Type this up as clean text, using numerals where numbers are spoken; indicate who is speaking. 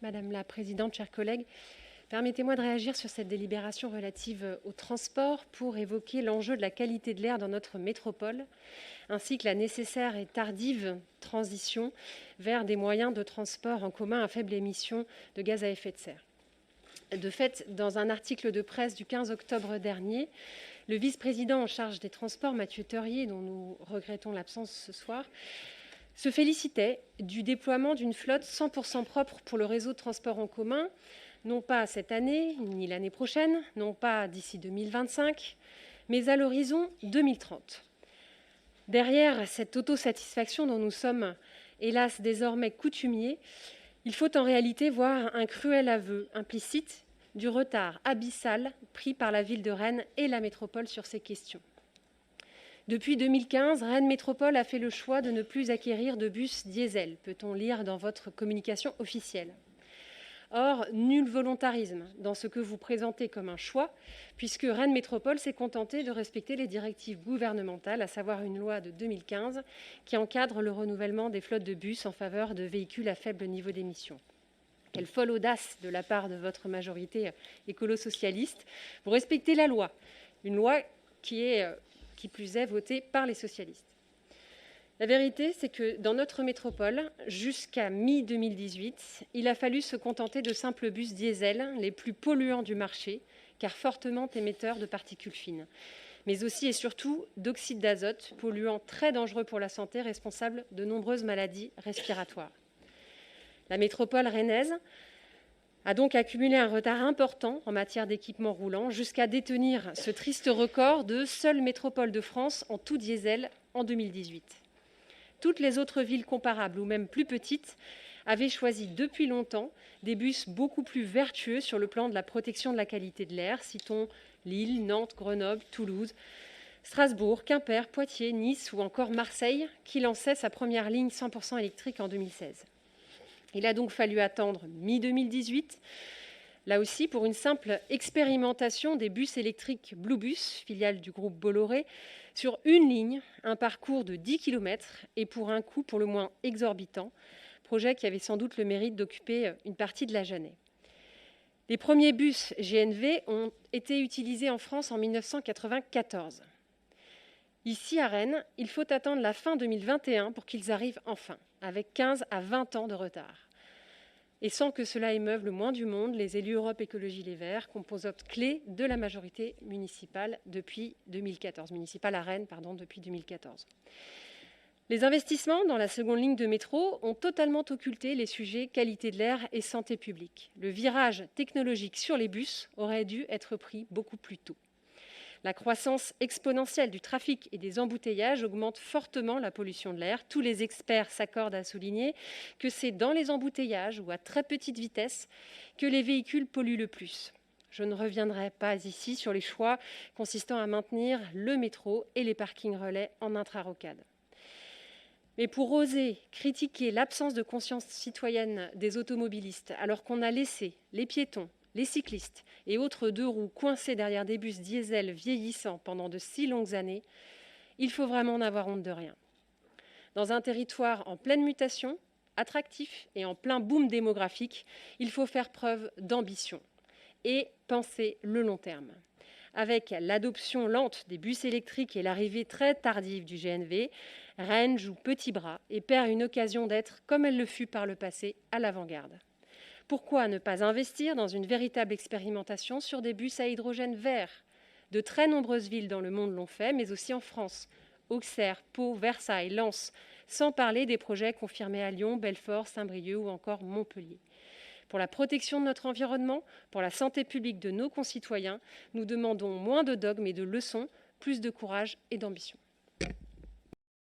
Speaker 1: Madame la présidente, chers collègues, permettez-moi de réagir sur cette délibération relative au transport pour évoquer l'enjeu de la qualité de l'air dans notre métropole, ainsi que la nécessaire et tardive transition vers des moyens de transport en commun à faible émission de gaz à effet de serre. De fait, dans un article de presse du 15 octobre dernier, le vice-président en charge des transports, Mathieu Teurier, dont nous regrettons l'absence ce soir, se félicitait du déploiement d'une flotte 100% propre pour le réseau de transport en commun, non pas cette année, ni l'année prochaine, non pas d'ici 2025, mais à l'horizon 2030. Derrière cette autosatisfaction dont nous sommes, hélas, désormais coutumiers, il faut en réalité voir un cruel aveu implicite du retard abyssal pris par la ville de Rennes et la métropole sur ces questions. Depuis 2015, Rennes Métropole a fait le choix de ne plus acquérir de bus diesel, peut-on lire dans votre communication officielle. Or, nul volontarisme dans ce que vous présentez comme un choix, puisque Rennes Métropole s'est contentée de respecter les directives gouvernementales, à savoir une loi de 2015 qui encadre le renouvellement des flottes de bus en faveur de véhicules à faible niveau d'émission. Quelle folle audace de la part de votre majorité écolo-socialiste. Vous respectez la loi, une loi qui plus est votée par les socialistes. La vérité, c'est que dans notre métropole, jusqu'à mi-2018, il a fallu se contenter de simples bus diesel, les plus polluants du marché, car fortement émetteurs de particules fines, mais aussi et surtout d'oxyde d'azote, polluant très dangereux pour la santé, responsable de nombreuses maladies respiratoires. La métropole rennaise a donc accumulé un retard important en matière d'équipement roulant, jusqu'à détenir ce triste record de seule métropole de France en tout diesel en 2018. Toutes les autres villes comparables, ou même plus petites, avaient choisi depuis longtemps des bus beaucoup plus vertueux sur le plan de la protection de la qualité de l'air. Citons Lille, Nantes, Grenoble, Toulouse, Strasbourg, Quimper, Poitiers, Nice ou encore Marseille, qui lançait sa première ligne 100% électrique en 2016. Il a donc fallu attendre mi-2018, là aussi pour une simple expérimentation des bus électriques Bluebus, filiale du groupe Bolloré, sur une ligne, un parcours de 10 km et pour un coût pour le moins exorbitant, projet qui avait sans doute le mérite d'occuper une partie de la Jeunesse. Les premiers bus GNV ont été utilisés en France en 1994. Ici, à Rennes, il faut attendre la fin 2021 pour qu'ils arrivent enfin, avec 15 à 20 ans de retard. Et sans que cela émeuve le moins du monde, les élus Europe Écologie Les Verts, composante clé de la majorité municipale depuis 2014, municipale à Rennes, depuis 2014. Les investissements dans la seconde ligne de métro ont totalement occulté les sujets qualité de l'air et santé publique. Le virage technologique sur les bus aurait dû être pris beaucoup plus tôt. La croissance exponentielle du trafic et des embouteillages augmente fortement la pollution de l'air. Tous les experts s'accordent à souligner que c'est dans les embouteillages ou à très petite vitesse que les véhicules polluent le plus. Je ne reviendrai pas ici sur les choix consistant à maintenir le métro et les parkings relais en intrarocade. Mais pour oser critiquer l'absence de conscience citoyenne des automobilistes, alors qu'on a laissé les piétons, les cyclistes et autres deux roues coincés derrière des bus diesel vieillissants pendant de si longues années, il faut vraiment n'avoir honte de rien. Dans un territoire en pleine mutation, attractif et en plein boom démographique, il faut faire preuve d'ambition et penser le long terme. Avec l'adoption lente des bus électriques et l'arrivée très tardive du GNV, Rennes joue petit bras et perd une occasion d'être, comme elle le fut par le passé, à l'avant-garde. Pourquoi ne pas investir dans une véritable expérimentation sur des bus à hydrogène vert ? De très nombreuses villes dans le monde l'ont fait, mais aussi en France. Auxerre, Pau, Versailles, Lens, sans parler des projets confirmés à Lyon, Belfort, Saint-Brieuc ou encore Montpellier. Pour la protection de notre environnement, pour la santé publique de nos concitoyens, nous demandons moins de dogmes et de leçons, plus de courage et d'ambition.